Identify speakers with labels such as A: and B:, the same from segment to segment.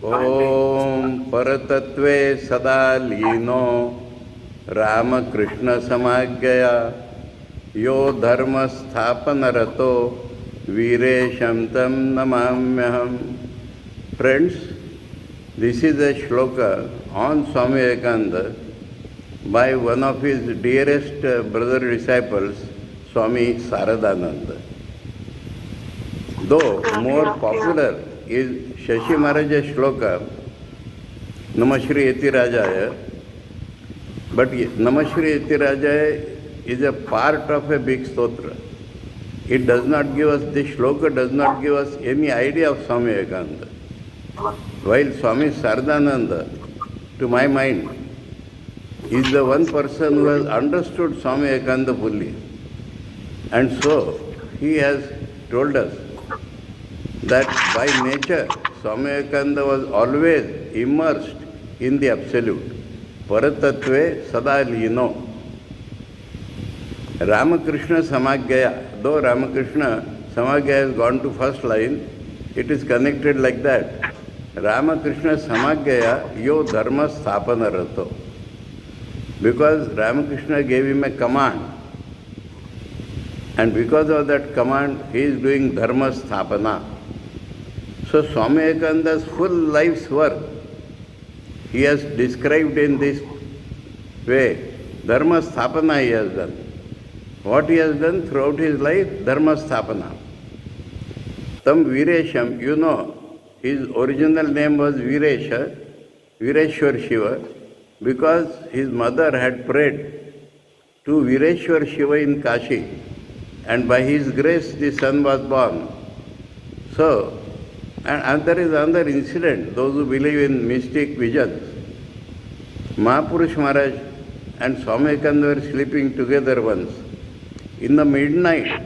A: ओम परतत्वे सदा लीनो रामकृष्ण समाज्ञया यो धर्म स्थापन रतो वीरेशं तं नमाम्यहम्. Friends, this is a shloka on Swami Vivekananda by one of his dearest brother disciples, Swami Saradananda. Though more popular is Shashi Maharaja's shloka, Namashri Yatirajaya, but Namashri Yatirajaya is a part of a big stotra. It does not give us, this shloka does not give us any idea of Swami Vivekananda. While Swami Saradananda, to my mind, is the one person who has understood Swami Vivekananda fully. And so, he has told us that by nature, Swami Vivekananda was always immersed in the Absolute. Paratatve sada lino. Ramakrishna Samagyaya. Though Ramakrishna Samagyaya has gone to first line, it is connected like that. Ramakrishna Samagyaya yo dharma sthapana rato. Because Ramakrishna gave him a command. And because of that command, he is doing dharma sthapana. So Swami Vivekananda's full life's work, he has described in this way. Dharma sthapana he has done. What he has done throughout his life, dharma sthapana. Tam Viresham, you know, his original name was Viresha, Vireshwar Shiva, because his mother had prayed to Vireshwar Shiva in Kashi, and by his grace the son was born. So, and there is another incident, those who believe in mystic visions. Mahapurush Maharaj and Swami Vivekananda were sleeping together once. In the midnight,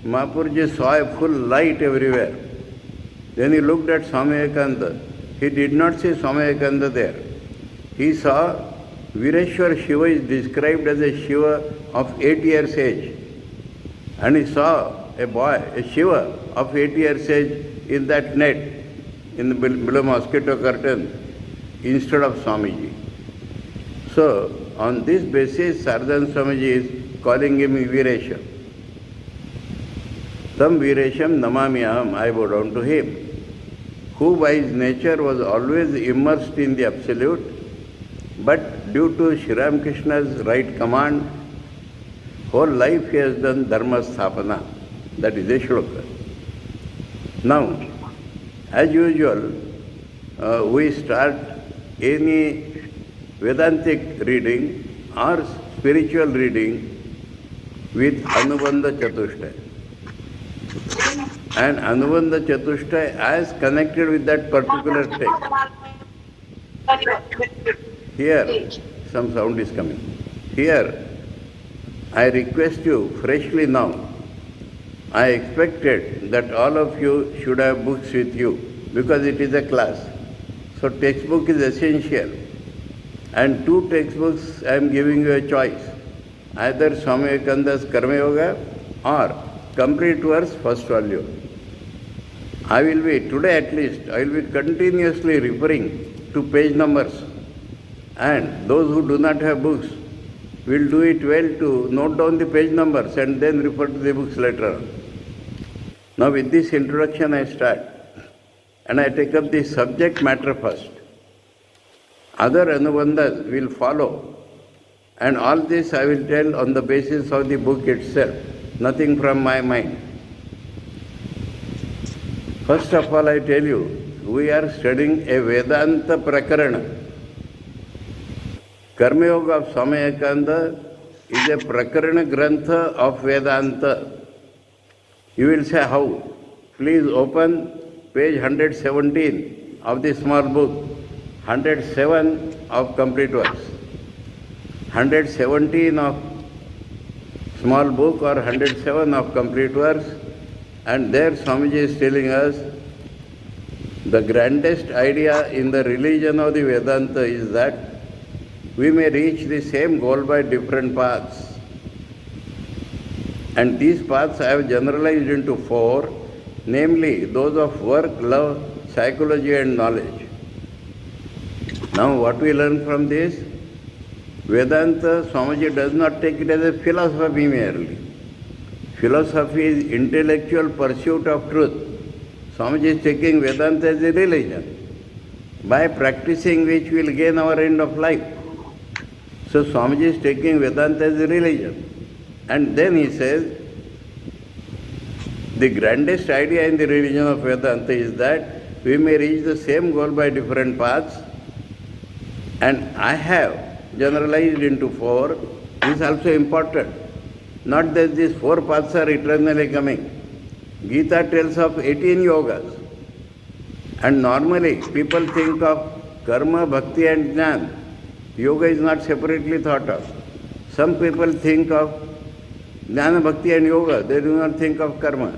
A: Mahapuruji saw a full light everywhere. Then he looked at Swami Vivekananda. He did not see Swami Vivekananda there. He saw Vireshwar Shiva is described as a Shiva of 8 years age. And he saw a boy, a Shiva of 8 years age in that net, in the below mosquito curtain, instead of Swamiji. So, on this basis, Saradan Swamiji is calling him Viresha. Tam Viresham Namamyaham, I bow down to him, who by his nature was always immersed in the Absolute, but due to Sri Ramakrishna's right command, whole life he has done Dharma Sthapana. That is a shloka. Now, as usual, we start any Vedantic reading or spiritual reading with Anubandha Chatushtaya. And Anubandha Chatushtaya as connected with that particular text. Here, some sound is coming. Here, I request you freshly now, I expected that all of you should have books with you because it is a class. So textbook is essential. And 2 textbooks I am giving you a choice. Either Swami Vivekananda's Karma Yoga or Complete Verse first volume. I will be, today at least, I will be continuously referring to page numbers. And those who do not have books will do it well to note down the page numbers and then refer to the books later on. Now with this introduction I start and I take up the subject matter first. Other Anubandhas will follow and all this I will tell on the basis of the book itself, nothing from my mind. First of all I tell you, we are studying a Vedanta Prakarana. Karma Yoga of Swami Vivekananda is a Prakarana Grantha of Vedanta. You will say how? Please open page 117 of the small book, 107 of Complete Verse, 117 of small book or 107 of Complete Verse, and there Swamiji is telling us the grandest idea in the religion of the Vedanta is that we may reach the same goal by different paths. And these paths I have generalized into 4, namely those of work, love, psychology and knowledge. Now what we learn from this? Vedanta, Swamiji does not take it as a philosophy merely. Philosophy is intellectual pursuit of truth. Swamiji is taking Vedanta as a religion, by practicing which we will gain our end of life. So Swamiji is taking Vedanta as a religion. And then he says, the grandest idea in the religion of Vedanta is that we may reach the same goal by different paths. And I have generalized into 4. This is also important. Not that these 4 paths are eternally coming. Gita tells of 18 yogas. And normally people think of karma, bhakti and jnana. Yoga is not separately thought of. Some people think of jnana, bhakti and yoga. They do not think of karma.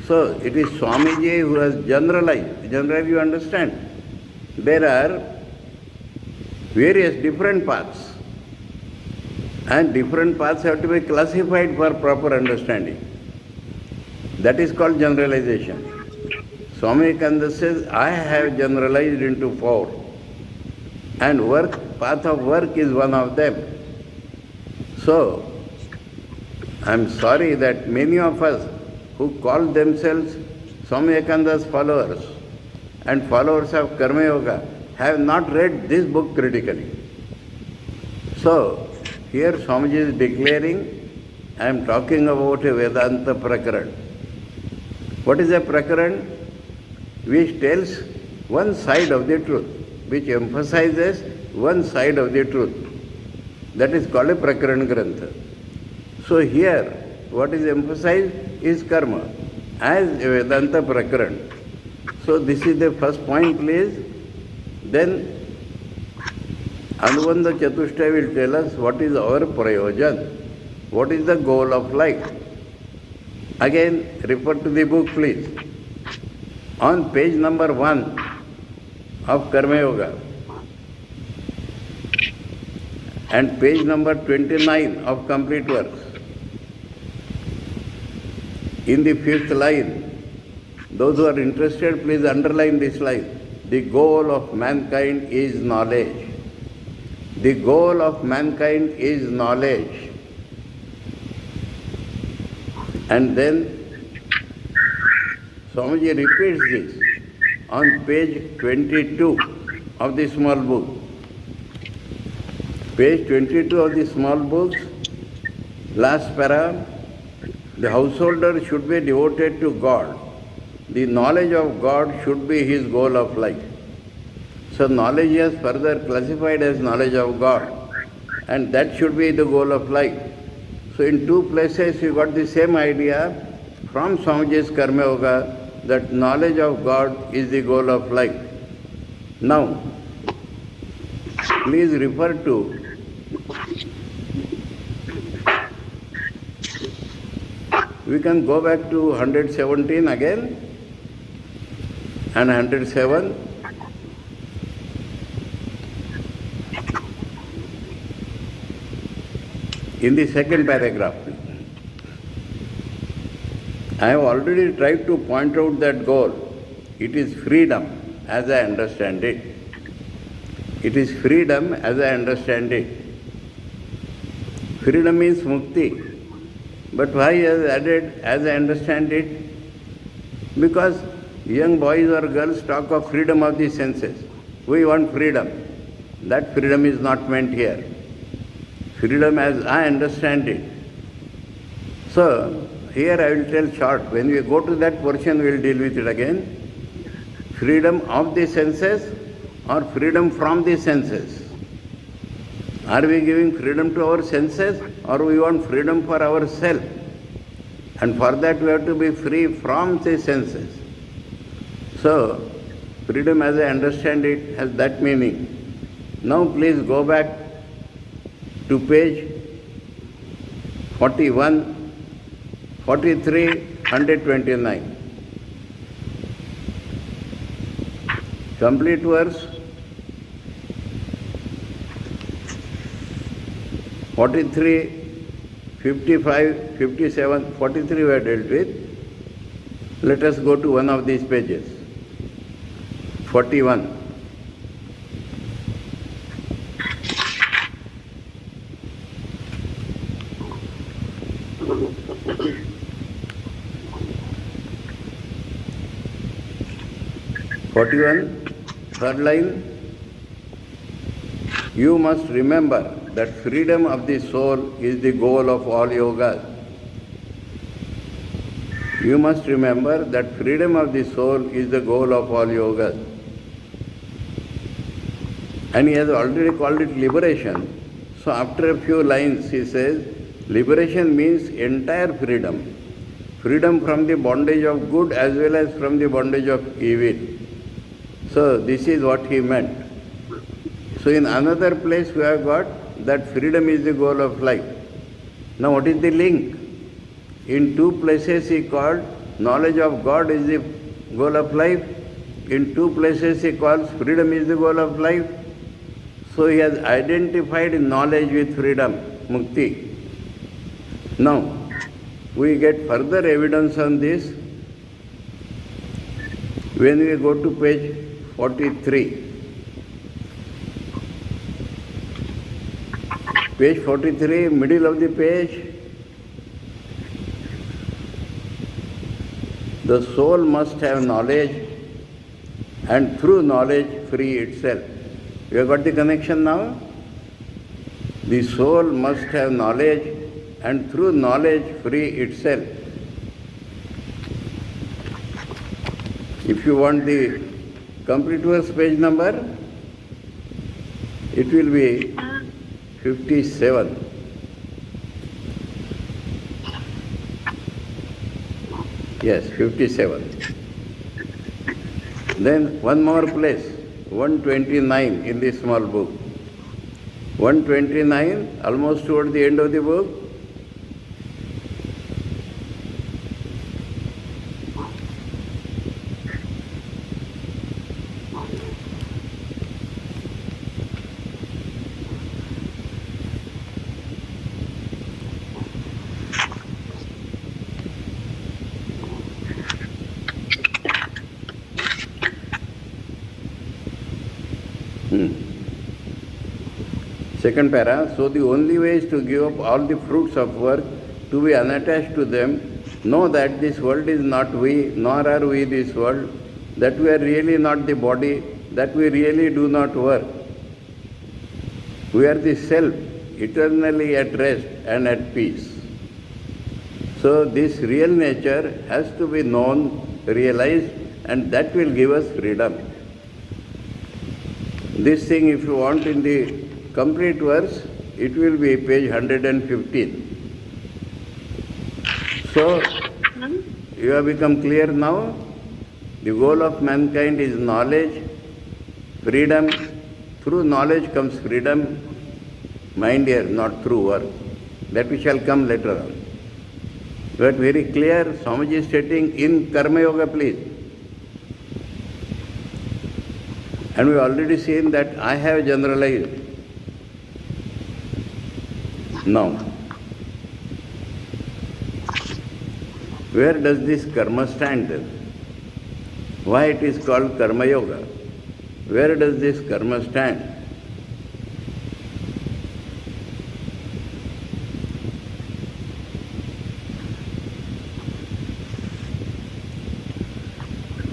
A: So it is Swamiji who has generalized. Generally you understand. There are various different paths. And different paths have to be classified for proper understanding. That is called generalization. Swami Vivekananda says, I have generalized into 4. And path of work is one of them. So, I am sorry that many of us who call themselves Swami Vivekananda's followers and followers of Karma Yoga have not read this book critically. So, here Swamiji is declaring, I am talking about a Vedanta Prakaran. What is a Prakaran? Which tells one side of the truth, which emphasizes one side of the truth. That is called a Prakaran Grantha. So here, what is emphasized is karma as a Vedanta Prakaran. So this is the first point, please. Then Anubandha Chatushtai will tell us what is our prayojan, what is the goal of life. Again, refer to the book, please. On page number 1 of Karma Yoga and page number 29 of Complete Works, in the 5th line, those who are interested, please underline this line. The goal of mankind is knowledge. The goal of mankind is knowledge. And then Swamiji repeats this on page 22 of the small book. Page 22 of the small book, last para, the householder should be devoted to God. The knowledge of God should be his goal of life. So knowledge is further classified as knowledge of God, and that should be the goal of life. So in 2 places you got the same idea from Swamiji's Karma Yoga, that knowledge of God is the goal of life. Now, please refer to we can go back to 117 again and 107. In the second paragraph, I have already tried to point out that goal. It is freedom as I understand it. It is freedom as I understand it. Freedom means mukti. But why he has added as I understand it? Because young boys or girls talk of freedom of the senses. We want freedom. That freedom is not meant here. Freedom as I understand it. So, here I will tell short. When we go to that portion, we will deal with it again. Freedom of the senses or freedom from the senses. Are we giving freedom to our senses or we want freedom for ourselves? And for that we have to be free from the senses. So, freedom as I understand it has that meaning. Now please go back to page 41, 43, 129. Complete verse 43, 55, 57, 43 we have dealt with. Let us go to one of these pages. 41. 41, third line. You must remember that freedom of the soul is the goal of all yogas. You must remember that freedom of the soul is the goal of all yogas. And he has already called it liberation. So after a few lines he says, liberation means entire freedom. Freedom from the bondage of good as well as from the bondage of evil. So this is what he meant. So in another place we have got that freedom is the goal of life. Now what is the link? In two places he called knowledge of God is the goal of life. In two places he calls freedom is the goal of life. So he has identified knowledge with freedom, mukti. Now, we get further evidence on this when we go to page 43. Page 43, middle of the page. The soul must have knowledge and through knowledge free itself. You have got the connection now? The soul must have knowledge and through knowledge free itself. If you want the complete verse page number, it will be 57. Yes, 57. Then one more place, 129 in this small book. 129, almost toward the end of the book. Second para, so the only way is to give up all the fruits of work, to be unattached to them, know that this world is not we, nor are we this world, that we are really not the body, that we really do not work. We are the self, eternally at rest and at peace. So this real nature has to be known, realized, and that will give us freedom. This thing, if you want in the complete verse, it will be page 115. So, you have become clear now? The goal of mankind is knowledge, freedom. Through knowledge comes freedom. Mind here, not through work. That we shall come later on. But very clear, Swamiji is stating in Karma Yoga, please. And we already seen that I have generalized. Now, where does this karma stand then? Why it is called Karma Yoga? Where does this karma stand?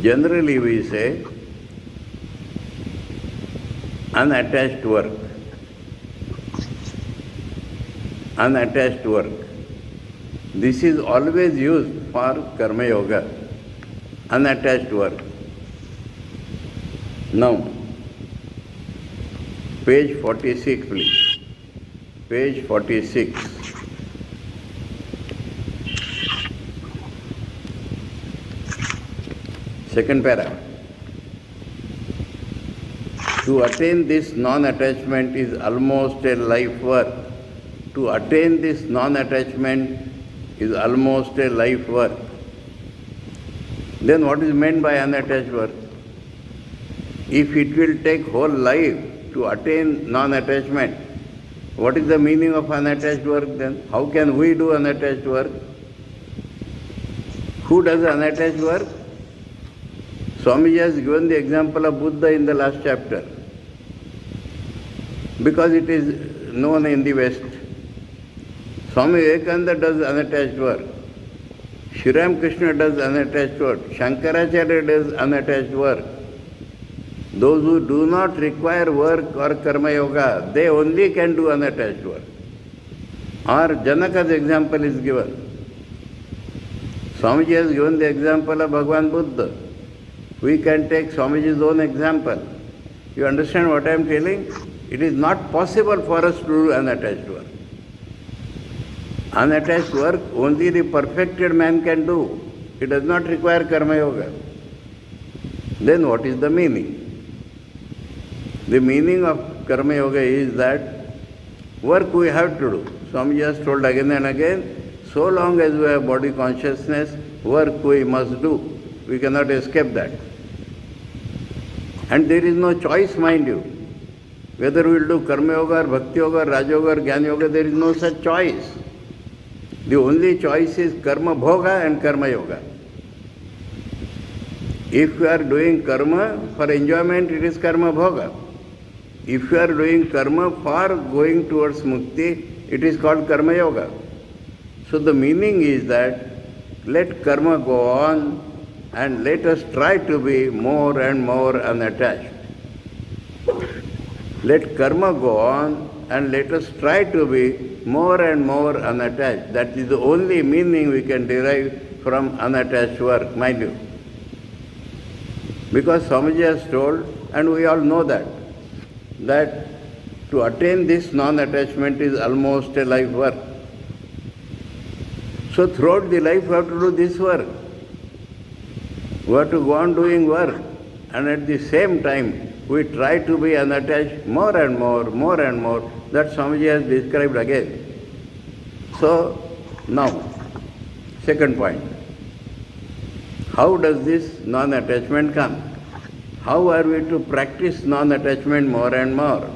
A: Generally we say unattached work. Unattached work. This is always used for Karma Yoga. Unattached work. Now, page 46 please. Page 46. Second paragraph. To attain this non-attachment is almost a life work. To attain this non-attachment is almost a life work. Then what is meant by unattached work? If it will take whole life to attain non-attachment, what is the meaning of unattached work then? How can we do unattached work? Who does unattached work? Swamiji has given the example of Buddha in the last chapter, because it is known in the West. Swami Vivekananda does unattached work. Sri Ram Krishna does unattached work. Shankaracharya does unattached work. Those who do not require work or karma yoga, they only can do unattached work. Or Janaka's example is given. Swamiji has given the example of Bhagavan Buddha. We can take Swamiji's own example. You understand what I am telling? It is not possible for us to do unattached work. Unattached work only the perfected man can do. It does not require karma yoga. Then what is the meaning? The meaning of karma yoga is that work we have to do. Swamiji has told again and again, so long as we have body consciousness, work we must do. We cannot escape that. And there is no choice, mind you. Whether we will do karma yoga or bhakti yoga or raja yoga or jnana yoga, there is no such choice. The only choice is karma bhoga and karma yoga. If you are doing karma for enjoyment, it is karma bhoga. If you are doing karma for going towards mukti, it is called karma yoga. So the meaning is that let karma go on and let us try to be more and more unattached. Let karma go on and let us try to be more and more unattached. That is the only meaning we can derive from unattached work, mind you. Because Swamiji has told, and we all know that to attain this non-attachment is almost a life work. So throughout the life we have to do this work. We have to go on doing work, and at the same time we try to be unattached more and more. That Swamiji has described again. So now, second point. How does this non-attachment come? How are we to practice non-attachment more and more?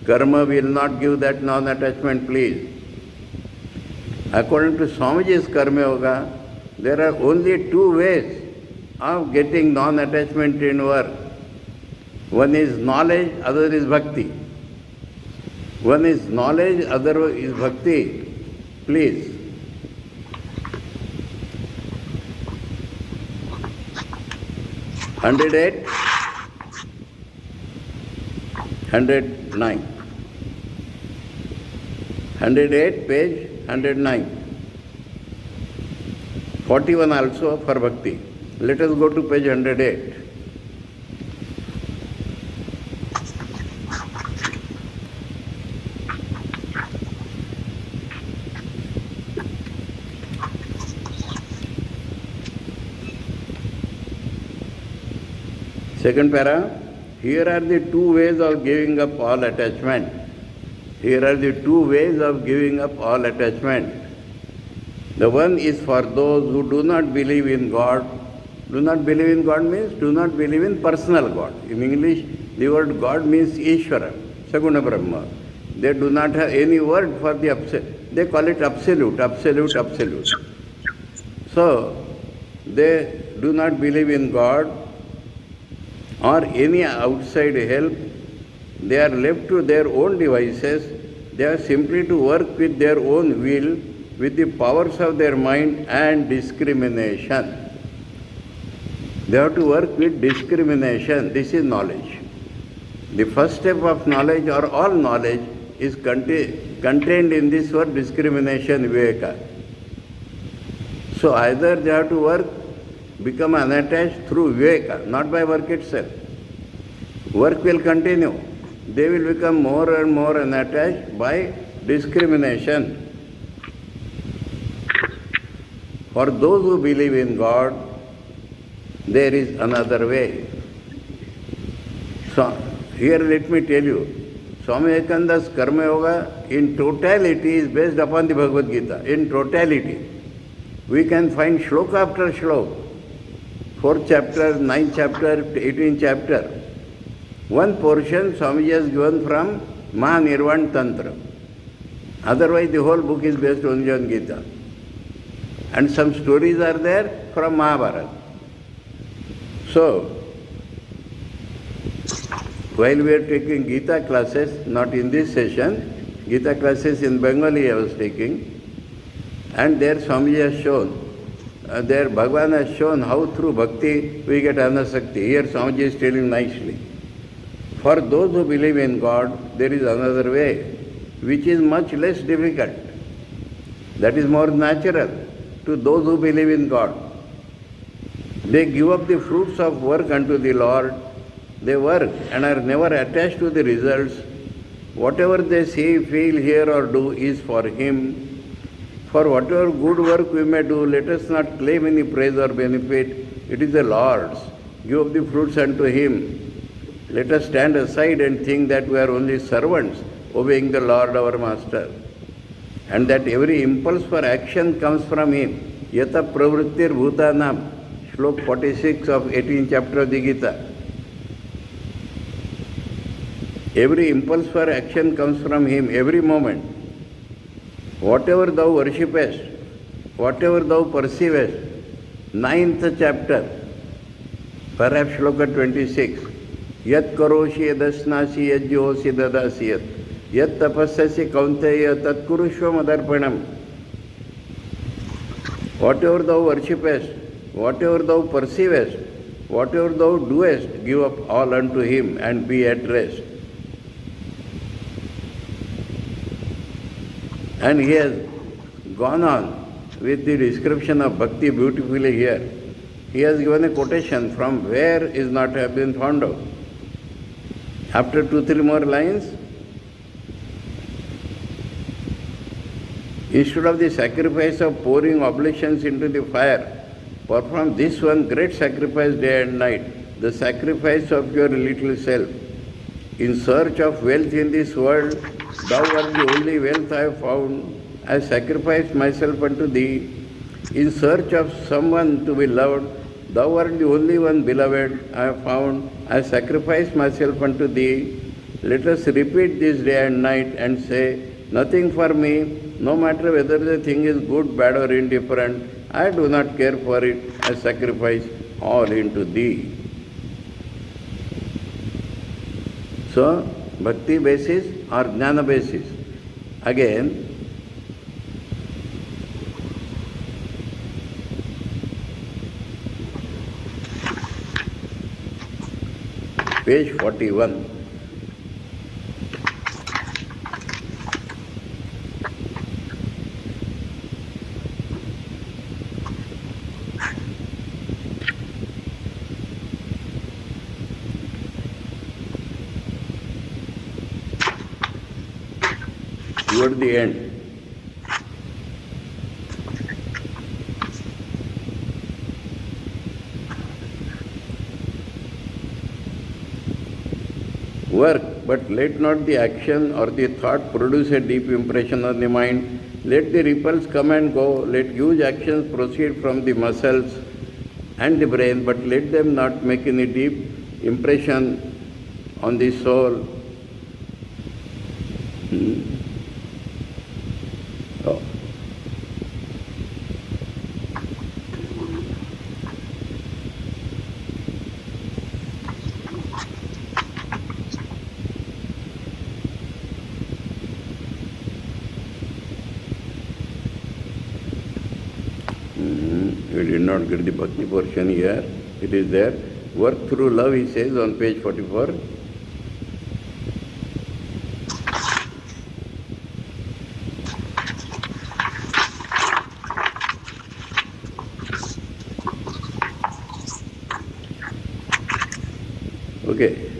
A: Karma will not give that non-attachment, please. According to Swamiji's Karma Yoga, there are only two ways of getting non-attachment in work. One is knowledge, other is bhakti. One is knowledge, other is bhakti. Please. Hundred 109. 108, page 109. 41 also for bhakti. Let us go to page 108. Second para, here are the two ways of giving up all attachment. Here are the two ways of giving up all attachment. The one is for those who do not believe in God. Do not believe in God means do not believe in personal God. In English, the word God means Ishvara, Saguna Brahma. They do not have any word for the absolute. They call it absolute. So, they do not believe in God or any outside help. They are left to their own devices. They are simply to work with their own will, with the powers of their mind and discrimination. They have to work with discrimination. This is knowledge. The first step of knowledge or all knowledge is contained in this word discrimination, viveka. So either they have to work, become unattached through viveka, not by work itself. Work will continue. They will become more and more unattached by discrimination. For those who believe in God, there is another way. So, here let me tell you, Swami Vivekananda's Karma Yoga in totality is based upon the Bhagavad Gita. In totality. We can find shloka after shloka. 4th chapter, 9th chapter, 18th chapter. One portion Swamiji has given from Mahanirvan Tantra. Otherwise the whole book is based only on Gita. And some stories are there from Mahabharata. So, while we are taking Gita classes, not in this session, Gita classes in Bengali I was taking, and there Swamiji has shown there Bhagavan has shown how through bhakti we get anasakti. Here Swamiji is telling nicely. For those who believe in God, there is another way, which is much less difficult. That is more natural to those who believe in God. They give up the fruits of work unto the Lord. They work and are never attached to the results. Whatever they see, feel, hear or do is for Him. For whatever good work we may do, let us not claim any praise or benefit. It is the Lord's. Give up the fruits unto Him. Let us stand aside and think that we are only servants obeying the Lord our Master. And that every impulse for action comes from Him. Yata pravrittir bhutanam. Shlok 46 of 18th chapter of the Gita. Every impulse for action comes from Him, every moment. Whatever thou worshipest, whatever thou perceivest, 9th chapter, perhaps Shloka 26. Yat karoshi yadasnasi yad jihosi dadasi yat. Yat tapasyasi kaunteya tat kurushva madarpanam. Whatever thou worshipest, whatever thou perceivest, whatever thou doest, give up all unto Him and be at rest. And he has gone on with the description of bhakti beautifully here. He has given a quotation from where is not have been found out. After 2-3 more lines, instead of the sacrifice of pouring oblations into the fire, perform this one great sacrifice day and night, the sacrifice of your little self. In search of wealth in this world, thou art the only wealth I have found. I sacrifice myself unto thee. In search of someone to be loved, thou art the only one beloved I have found. I sacrifice myself unto thee. Let us repeat this day and night and say, nothing for me, no matter whether the thing is good, bad or indifferent. I do not care for it. I sacrifice all into thee. So, bhakti basis or jnana basis. Again, page 41. Toward the end. Work, but let not the action or the thought produce a deep impression on the mind. Let the ripples come and go. Let huge actions proceed from the muscles and the brain, but let them not make any deep impression on the soul. Oh. We did not get the bhakti portion here. It is there. Work through love, he says on page 44. Okay.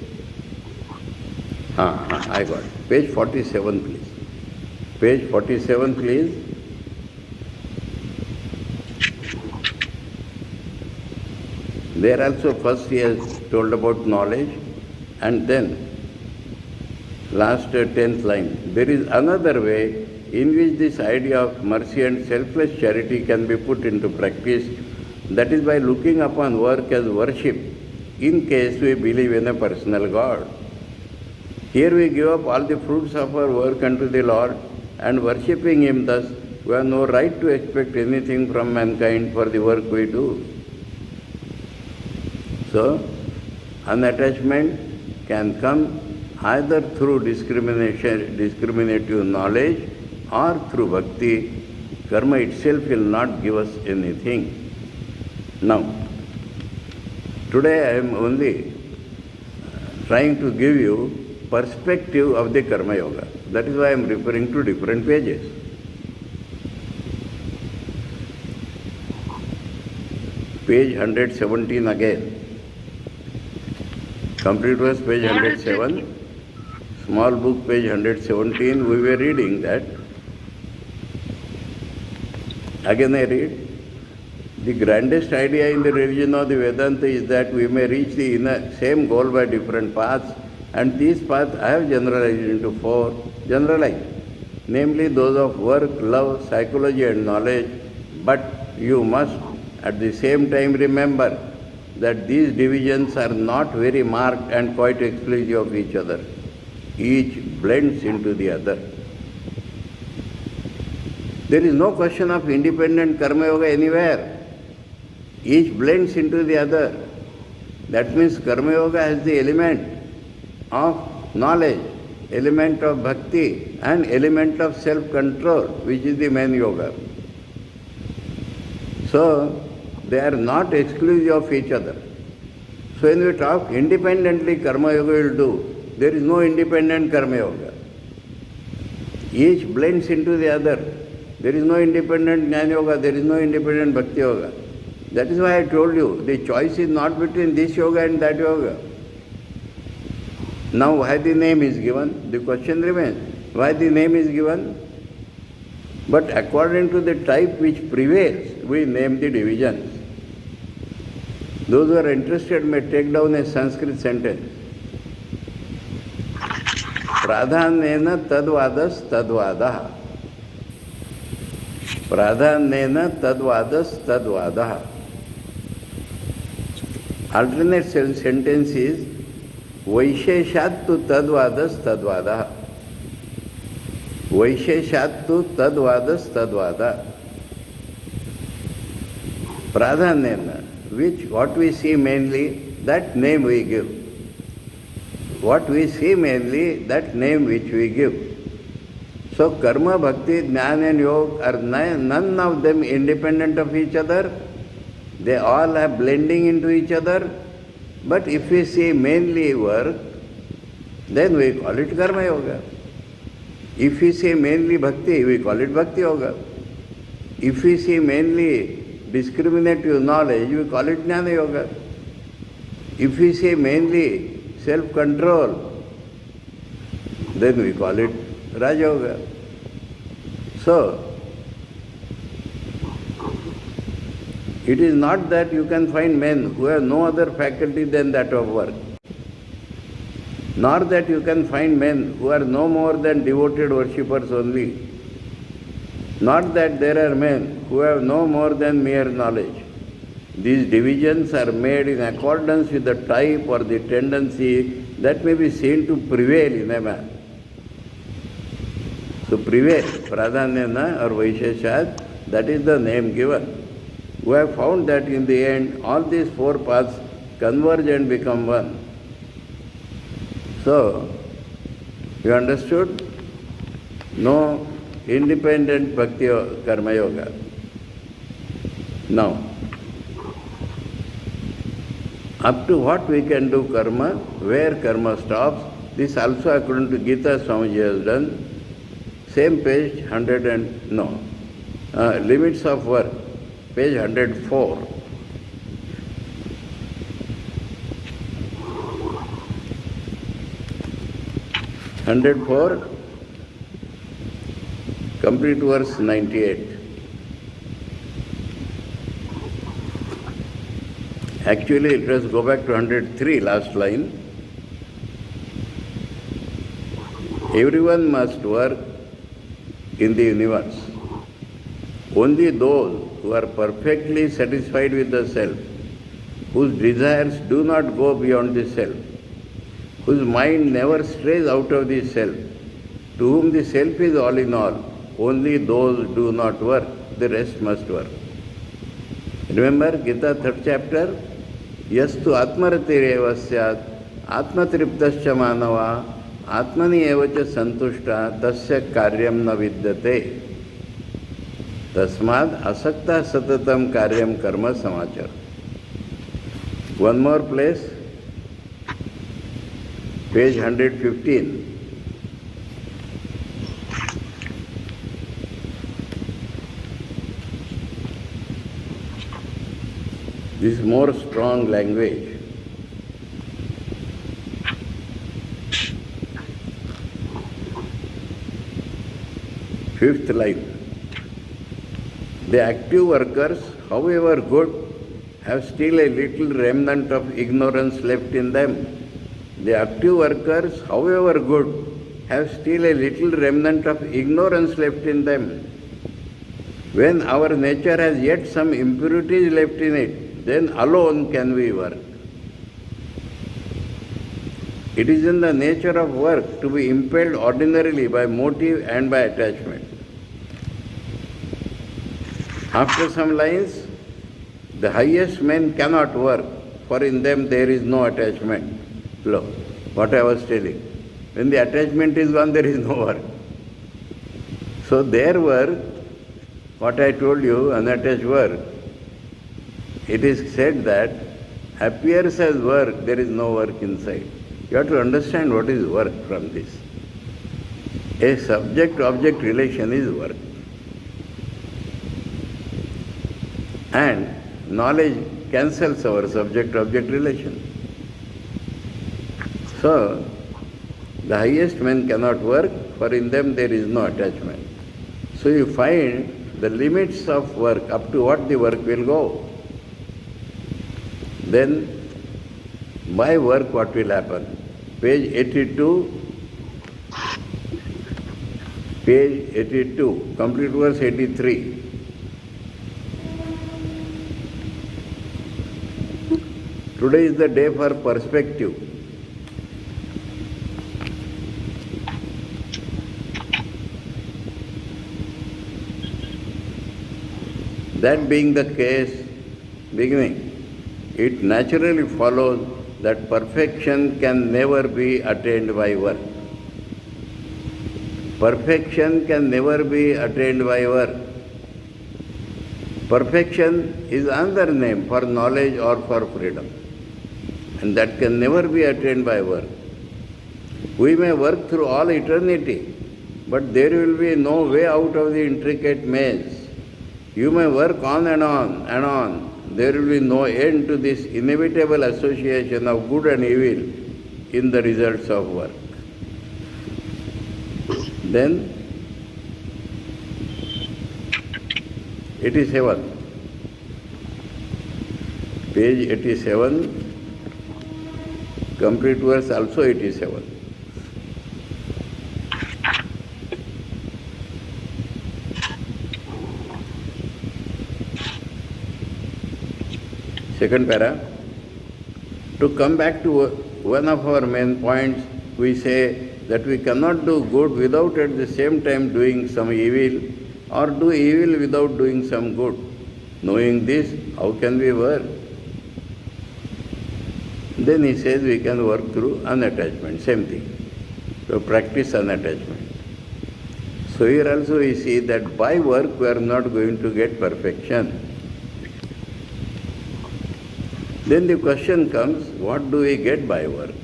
A: I got it. Page 47, please. Page 47, please. There also first he has told about knowledge and then last 10th line. There is another way in which this idea of mercy and selfless charity can be put into practice. That is by looking upon work as worship in case we believe in a personal God. Here we give up all the fruits of our work unto the Lord and worshipping Him thus, we have no right to expect anything from mankind for the work we do. So, unattachment can come either through discriminative knowledge or through bhakti. Karma itself will not give us anything. Now, today I am only trying to give you perspective of the Karma Yoga. That is why I am referring to different pages. Page 117 again. Complete verse page 107. Small book page 117. We were reading that. Again I read. The grandest idea in the religion of the Vedanta is that we may reach the same goal by different paths, and these paths I have generalized into 4. Generalized, namely those of work, love, psychology and knowledge. But you must at the same time remember that these divisions are not very marked and quite exclusive of each other. Each blends into the other. There is no question of independent Karma Yoga anywhere. Each blends into the other. That means Karma Yoga has the element of knowledge, element of bhakti and element of self-control, which is the main yoga. So, they are not exclusive of each other. So when we talk independently Karma Yoga will do, there is no independent Karma Yoga. Each blends into the other. There is no independent Jnana Yoga, there is no independent Bhakti Yoga. That is why I told you, the choice is not between this yoga and that yoga. Now why the name is given? The question remains, why the name is given? But according to the type which prevails, we name the divisions. Those who are interested may take down a Sanskrit sentence. Pradhanena tadvadas tadvadaha. Pradhanena tadvadas tadvadaha. Alternate sentence is Vaisheshat tu tadvadas tadvadaha. Vaisheshat tu tadvadas tadvada. Pradhanena, which what we see mainly, that name we give. What we see mainly, that name which we give. So karma, bhakti, jnana and yoga are none of them independent of each other. They all are blending into each other. But if we see mainly work, then we call it karma yoga. If we say mainly bhakti, we call it bhakti yoga. If we see mainly discriminative knowledge, we call it jnana yoga. If we say mainly self-control, then we call it Raja Yoga. So, it is not that you can find men who have no other faculty than that of work, nor that you can find men who are no more than devoted worshippers only, not that there are men who have no more than mere knowledge. These divisions are made in accordance with the type or the tendency that may be seen to prevail in a man. So prevail, pradhanyana or vaisheshat, that is the name given. We have found that in the end, all these 4 paths converge and become one. So, you understood? No independent bhakti karma yoga. Now, up to what we can do karma, where karma stops, this also according to Gita Swamiji has done. Same page 100 and no. Limits of work, page 104. Complete verse 98. Actually, let us go back to 103, last line. Everyone must work in the universe. Only those who are perfectly satisfied with the self, whose desires do not go beyond the self, whose mind never strays out of the self, to whom the self is all in all, only those do not work, the rest must work. Remember Gita 3rd chapter? Yastu atmaratireva syat atmatriptascha manava atmani evacha santushta tasya karyam na vidyate tasmad asakta satatam karyam karma samachar. One more place, page 115. This is more strong language. Fifth line. The active workers, however good, have still a little remnant of ignorance left in them. The active workers, however good, have still a little remnant of ignorance left in them. When our nature has yet some impurities left in it, then alone can we work. It is in the nature of work to be impelled ordinarily by motive and by attachment. After some lines, the highest men cannot work, for in them there is no attachment. Look, what I was telling. When the attachment is gone, there is no work. So their work, what I told you, unattached work, it is said that appears as work, there is no work inside. You have to understand what is work from this. A subject-object relation is work. And knowledge cancels our subject-object relation. So, the highest men cannot work, for in them there is no attachment. So you find the limits of work, up to what the work will go. Then, by work what will happen? Page 82, complete verse 83. Today is the day for perspective. That being the case, it naturally follows that perfection can never be attained by work. Perfection can never be attained by work. Perfection is another name for knowledge or for freedom. And that can never be attained by work. We may work through all eternity, but there will be no way out of the intricate maze. You may work on and on and on. There will be no end to this inevitable association of good and evil in the results of work. Then, 87. Page 87. Complete verse also 87. Second para. To come back to one of our main points, we say that we cannot do good without at the same time doing some evil, or do evil without doing some good. Knowing this, how can we work? Then he says we can work through unattachment, same thing. So practice unattachment. So here also we see that by work we are not going to get perfection. Then the question comes, what do we get by work?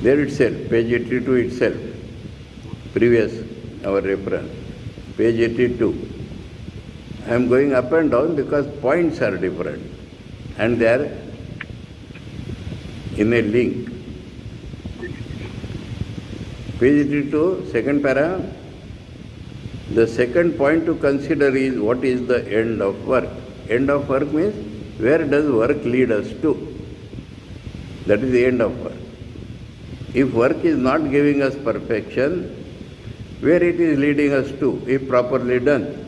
A: There itself, page 82 itself, previous, our reference, page 82. I am going up and down because points are different and they are in a link. Page 82, second para. The second point to consider is what is the end of work. End of work means where does work lead us to? That is the end of work. If work is not giving us perfection, where it is leading us to, if properly done?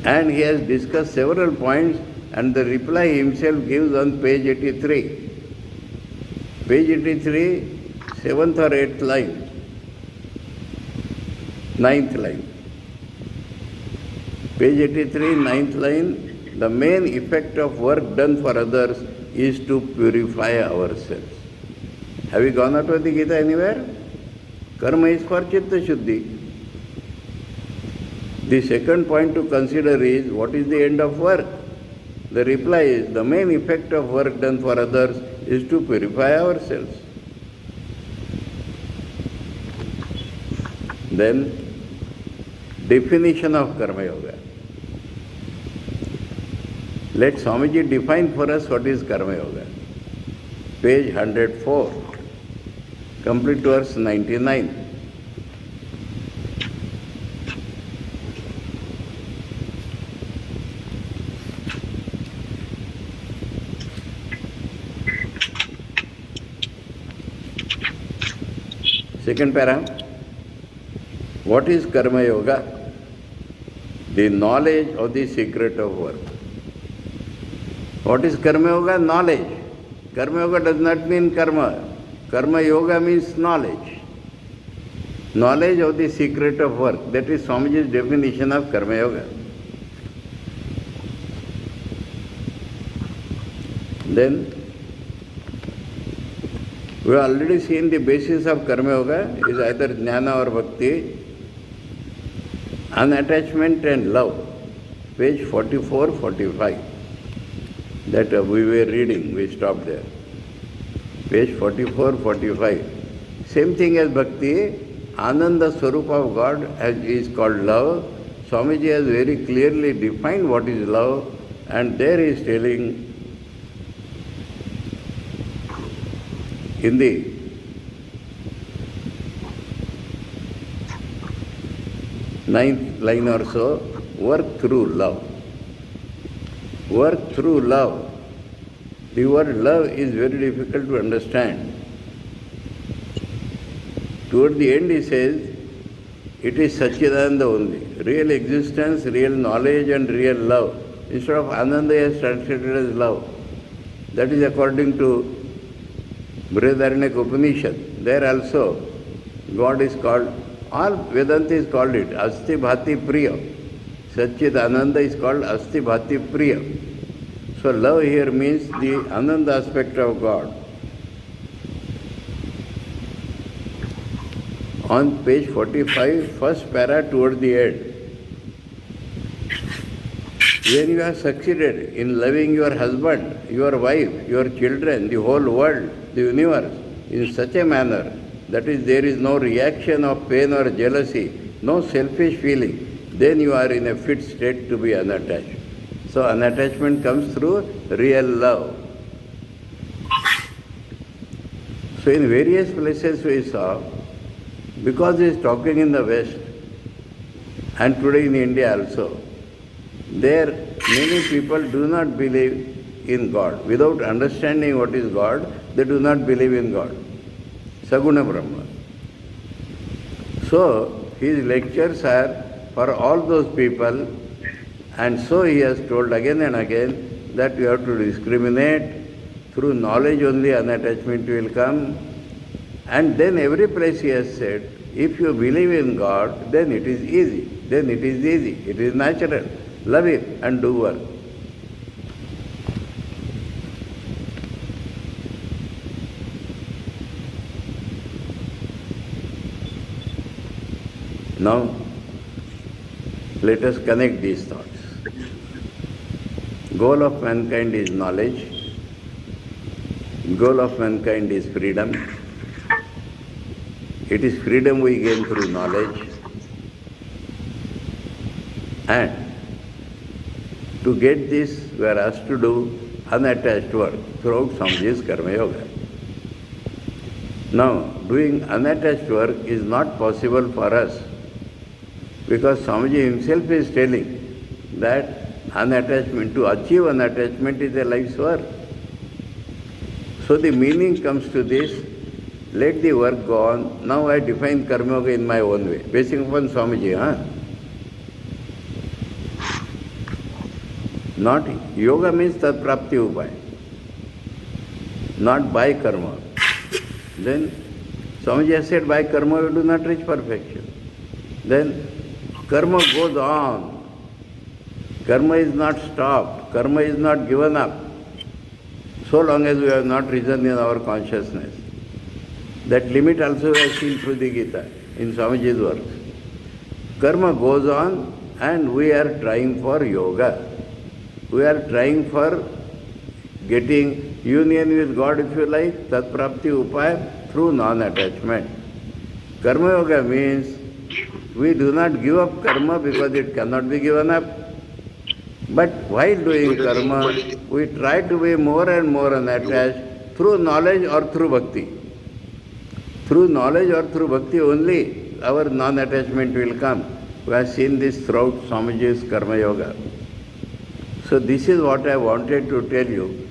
A: And he has discussed several points and the reply himself gives on page 83. Page 83, 7th or 8th line, 9th line. Page 83, 9th line, the main effect of work done for others is to purify ourselves. Have you gone out of the Gita anywhere? Karma is for Chitta Shuddhi. The second point to consider is what is the end of work? The reply is, the main effect of work done for others is to purify ourselves. Then, definition of Karma Yoga. Let Swamiji define for us what is Karma Yoga. Page 104, complete verse 99. Second para. What is Karma Yoga? The knowledge of the secret of work. What is Karma Yoga? Knowledge. Karma Yoga does not mean karma. Karma Yoga means knowledge. Knowledge of the secret of work. That is Swamiji's definition of Karma Yoga. Then, we have already seen the basis of Karma Yoga is either Jnana or Bhakti, unattachment and love. Page 44, 45. That we were reading, we stopped there. Page 44, 45. Same thing as Bhakti, Ananda Swarupa of God is called love. Swamiji has very clearly defined what is love, and there he is telling in the ninth line or so, work through love. Work through love. The word love is very difficult to understand. Toward the end he says, it is Satchidananda only. Real existence, real knowledge and real love. Instead of Ananda he has translated as love. That is according to Brihadaranyaka Upanishad. There also God is called, all Vedanta is called it, Asti Bhati Priya. Satchid Ananda is called Asti Bhati Priya. So love here means the Ananda aspect of God. On page 45, first para toward the end. When you have succeeded in loving your husband, your wife, your children, the whole world, the universe, in such a manner, that is, there is no reaction of pain or jealousy, no selfish feeling, then you are in a fit state to be unattached. So unattachment comes through real love. So in various places we saw, because he is talking in the West, and today in India also, there many people do not believe in God. Without understanding what is God, they do not believe in God. Saguna Brahma. So his lectures are for all those people, and so he has told again and again that you have to discriminate. Through knowledge only unattachment will come. And then every place he has said, if you believe in God, then it is easy. Then it is easy. It is natural. Love it and do work. Now, let us connect these thoughts. Goal of mankind is knowledge. Goal of mankind is freedom. It is freedom we gain through knowledge. And to get this, we are asked to do unattached work throughout Swamiji's Karma Yoga. Now, doing unattached work is not possible for us, because Swamiji himself is telling that unattachment, to achieve unattachment is a life's work. So the meaning comes to this, let the work go on. Now I define Karma Yoga in my own way, basing upon Swamiji. Not yoga means tat prapti upaya, not by karma. Then Swamiji has said by karma you do not reach perfection. Then karma goes on. Karma is not stopped. Karma is not given up. So long as we have not risen in our consciousness. That limit also we have seen through the Gita, in Swamiji's works. Karma goes on and we are trying for yoga. We are trying for getting union with God, if you like, Tat Prapti Upaya, through non-attachment. Karma Yoga means we do not give up karma because it cannot be given up. But while doing karma, we try to be more and more unattached through knowledge or through bhakti. Through knowledge or through bhakti only our non-attachment will come. We have seen this throughout Swamiji's Karma Yoga. So this is what I wanted to tell you,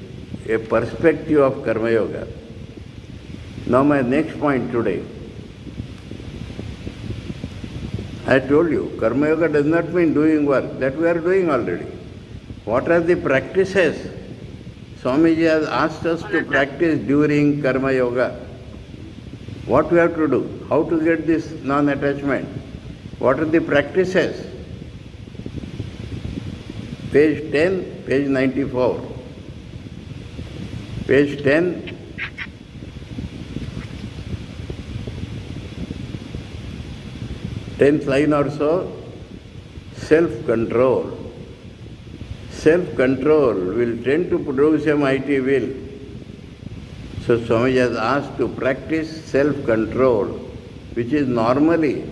A: a perspective of Karma Yoga. Now my next point today. I told you, Karma Yoga does not mean doing work, that we are doing already. What are the practices Swamiji has asked us to practice during Karma Yoga? What we have to do? How to get this non-attachment? What are the practices? Page 10, page 94. Page 10. Tenth line or so, self-control. Self-control will tend to produce a mighty will. So Swamiji has asked to practice self-control, which is normally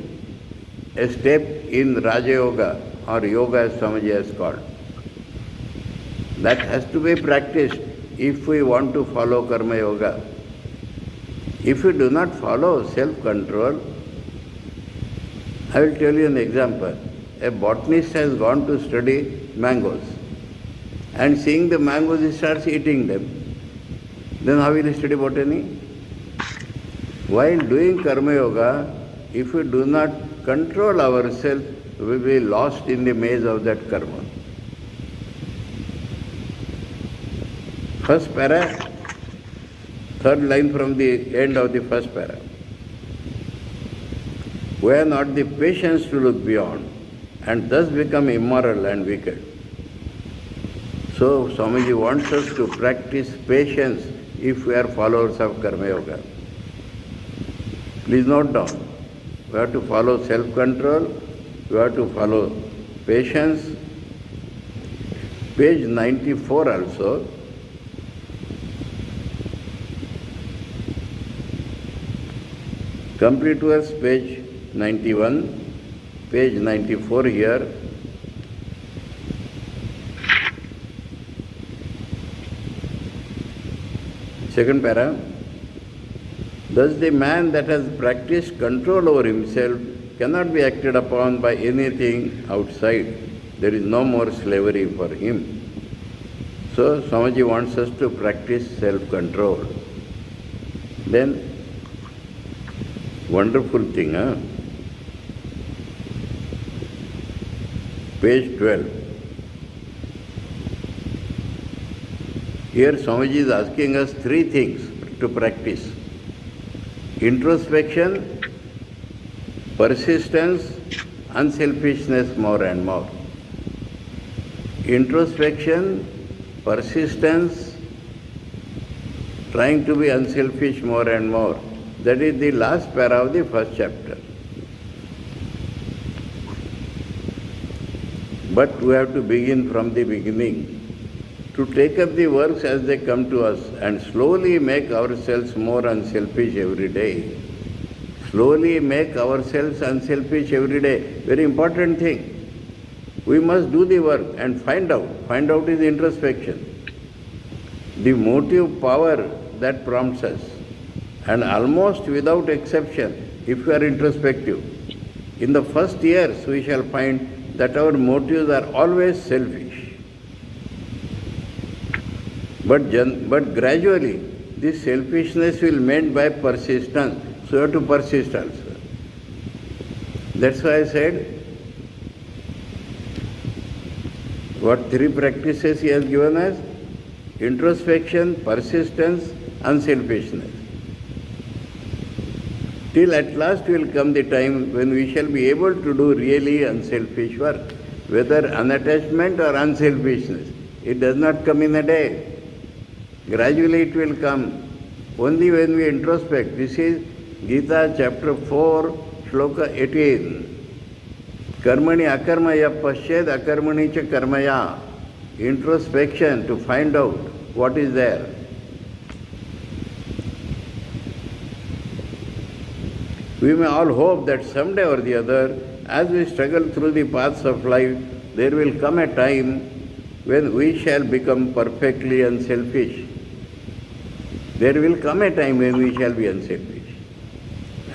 A: a step in Raja Yoga or Yoga as Swamiji has called. That has to be practiced if we want to follow Karma Yoga. If we do not follow self-control, I will tell you an example. A botanist has gone to study mangoes, and seeing the mangoes he starts eating them. Then how will he study botany? While doing Karma Yoga, if we do not control ourselves, we will be lost in the maze of that karma. First para, third line from the end of the first para. We have not the patience to look beyond, and thus become immoral and wicked. So Swamiji wants us to practice patience if we are followers of Karma Yoga. Please note down, we have to follow self-control, we have to follow patience. Page 94 also. Complete verse, page 91, page 94 here. Second para. Thus the man that has practiced control over himself cannot be acted upon by anything outside. There is no more slavery for him. So Swamiji wants us to practice self-control. Then, wonderful thing, huh? Page 12. Here Swamiji is asking us three things to practice: introspection, persistence, unselfishness more and more. Introspection, persistence, trying to be unselfish more and more. That is the last para of the first chapter. But we have to begin from the beginning, to take up the works as they come to us and slowly make ourselves more unselfish every day. Slowly make ourselves unselfish every day. Very important thing. We must do the work and find out. Find out is introspection. The motive power that prompts us. And almost without exception, if we are introspective, in the first years we shall find that our motives are always selfish. But gradually, this selfishness will mend by persistence. So you have to persist also. That's why I said, what three practices he has given us? Introspection, persistence, unselfishness. Till at last will come the time when we shall be able to do really unselfish work, whether unattachment or unselfishness. It does not come in a day. Gradually it will come. Only when we introspect. This is Gita chapter 4, shloka 18. Karmani akarmaya pasyed akarmani cha karmaya. introspection to find out what is there. We may all hope that someday or the other, as we struggle through the paths of life, there will come a time when we shall become perfectly unselfish. There will come a time when we shall be unselfish.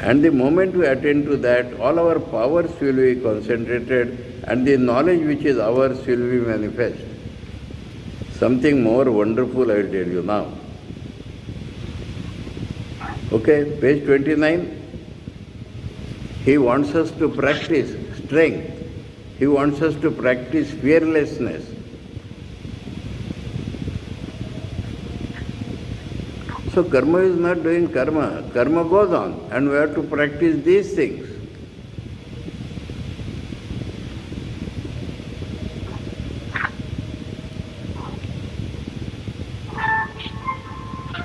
A: And the moment we attend to that, all our powers will be concentrated and the knowledge which is ours will be manifest. Something more wonderful I will tell you now. Okay, page 29. He wants us to practice strength. He wants us to practice fearlessness. So karma is not doing karma. Karma goes on and we have to practice these things.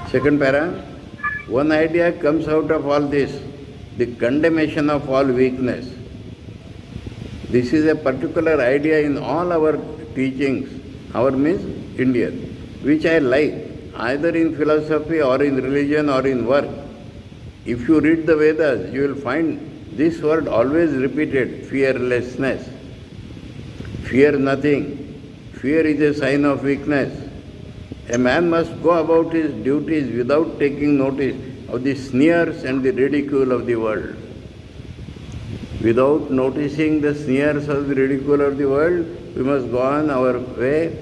A: Second para, one idea comes out of all this, the condemnation of all weakness. This is a particular idea in all our teachings, our means Indian, which I like, either in philosophy or in religion or in work. If you read the Vedas, you will find this word always repeated, fearlessness. Fear nothing. Fear is a sign of weakness. A man must go about his duties without taking notice of the sneers and the ridicule of the world. Without noticing the sneers of the ridicule of the world, we must go on our way.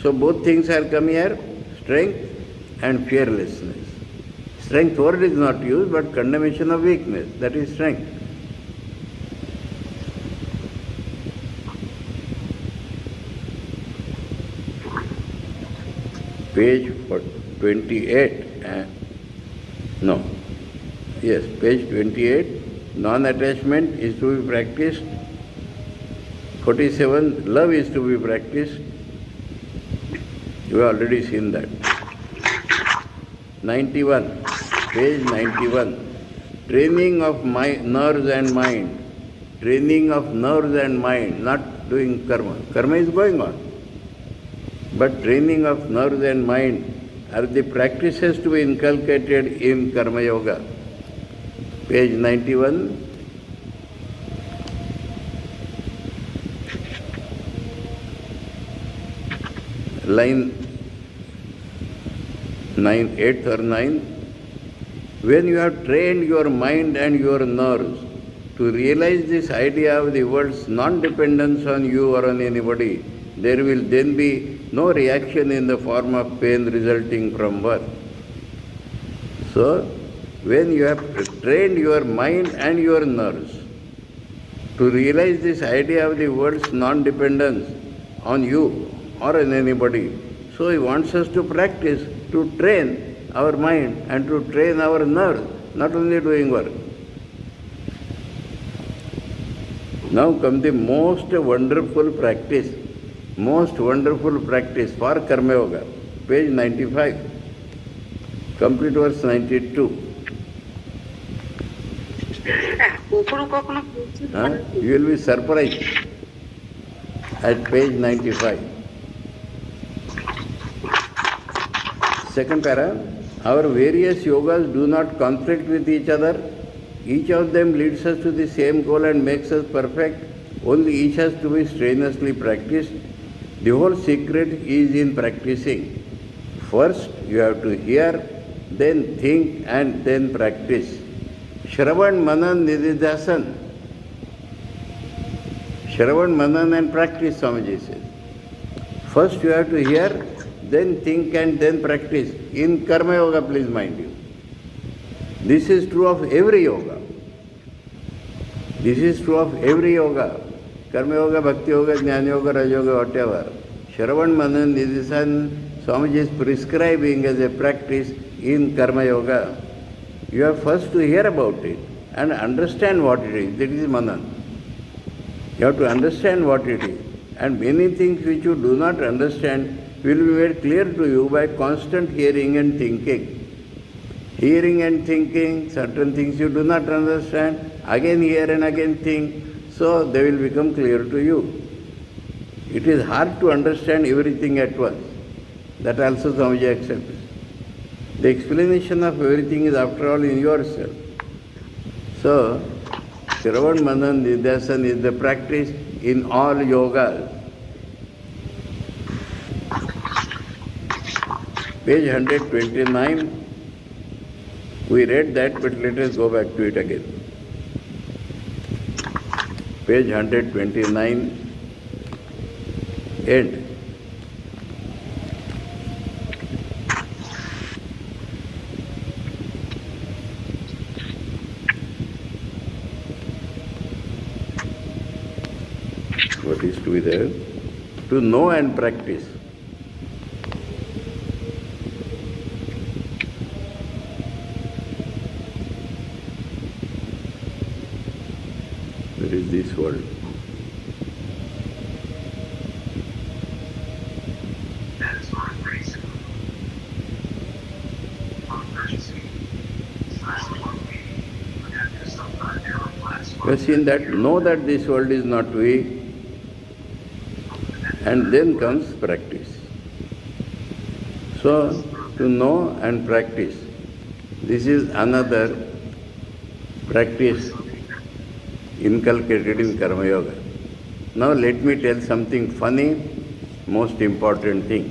A: So both things are come here, strength and fearlessness. Strength word is not used, but condemnation of weakness, that is strength. Page 28, page 28, non-attachment is to be practiced. 47, love is to be practiced. You have already seen that. 91, page 91, training of nerves and mind. Training of nerves and mind, not doing karma. Karma is going on. But training of nerves and mind are the practices to be inculcated in Karma Yoga. Page 91. Line 9, 8th or 9. When you have trained your mind and your nerves to realize this idea of the world's non-dependence on you or on anybody, there will then be no reaction in the form of pain resulting from birth. So, when you have trained your mind and your nerves to realize this idea of the world's non-dependence on you or on anybody, so he wants us to practice to train our mind and to train our nerves, not only doing work. Now comes the most wonderful practice for Karma Yoga. Page 95, complete verse 92. You will be surprised at page 95. Second para, our various yogas do not conflict with each other. Each of them leads us to the same goal and makes us perfect. Only each has to be strenuously practiced. The whole secret is in practicing. First, you have to hear, then think, and then practice. Shravan, Manan, Nididhasan. Shravan, Manan, and practice, Swamiji says. First, you have to hear, then think, and then practice. In Karma Yoga, please mind you. This is true of every yoga. This is true of every yoga. Karma Yoga, Bhakti Yoga, Jnana Yoga, Raja Yoga, whatever. Shravan, Manan, Nididhasan, Swamiji is prescribing as a practice in Karma Yoga. You have first to hear about it and understand what it is. That is Manan. You have to understand what it is. And many things which you do not understand will be made clear to you by constant hearing and thinking. Hearing and thinking, certain things you do not understand, again hear and again think, so they will become clear to you. It is hard to understand everything at once. That also Swamiji accepts. The explanation of everything is after all in yourself. So, Shravan Manan Nidhyasan is the practice in all yogas. Page 129, we read that, but let us go back to it again. Page 129, end. What is to be there? To know and practice. Where is this world? We have seen that, know that this world is not we, and then comes practice. So, to know and practice, this is another practice inculcated in Karma Yoga. Now let me tell something funny, most important thing.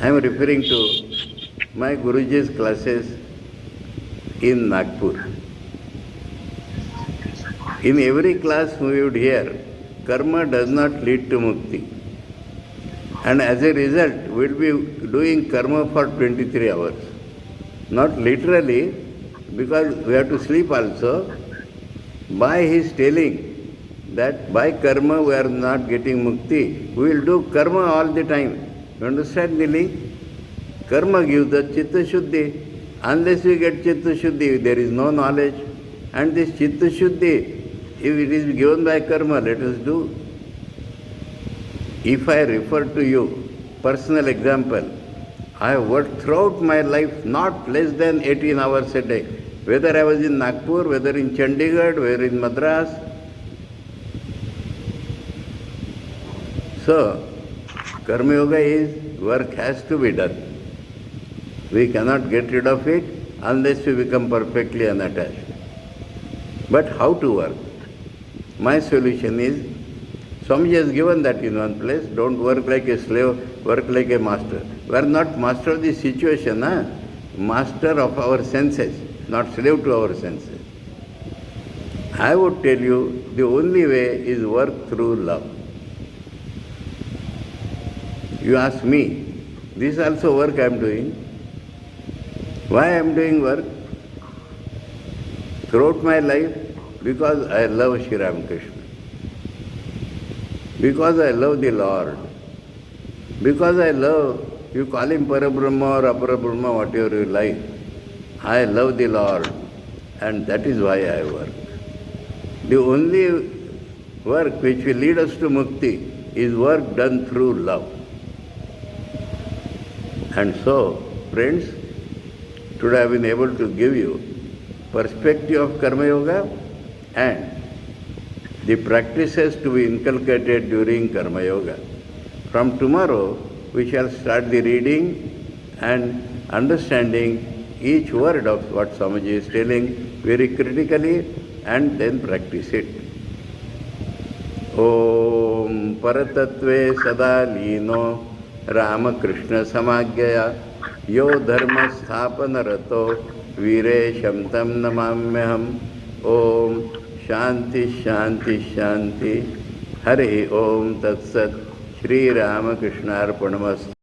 A: I am referring to my Guruji's classes in Nagpur. In every class we would hear, karma does not lead to mukti. And as a result, we will be doing karma for 23 hours. Not literally, because we have to sleep also. By his telling that by karma we are not getting mukti, we will do karma all the time. You understand, Nili? Karma gives the chitta shuddhi. Unless we get chitta shuddhi, there is no knowledge. And this chitta shuddhi, if it is given by karma, let us do. If I refer to you, personal example, I have worked throughout my life not less than 18 hours a day. Whether I was in Nagpur, whether in Chandigarh, whether in Madras. So, Karma Yoga is work has to be done. We cannot get rid of it unless we become perfectly unattached. But how to work? My solution is, Swamiji has given that in one place, don't work like a slave, work like a master. We are not master of the situation, master of our senses, not slave to our senses. I would tell you, the only way is work through love. You ask me, this is also work I am doing. Why I am doing work? Throughout my life, because I love Sri Ramakrishna. Because I love the Lord. Because I love, you call him Parabrahma or Aparabrahma, whatever you like. I love the Lord, and that is why I work. The only work which will lead us to mukti is work done through love. And so, friends, today I have been able to give you perspective of Karma Yoga and the practices to be inculcated during Karma Yoga. From tomorrow, we shall start the reading and understanding each word of what Swamiji is telling very critically and then practice it. Om Paratatve Sadalino Ramakrishna Samagyaya Yo Dharma Sthapana Rato Vire Shamtam Namamyaham. Om Shanti Shanti Shanti. Hare Om Tat Sat. Shri Ramakrishna Arpanamastu.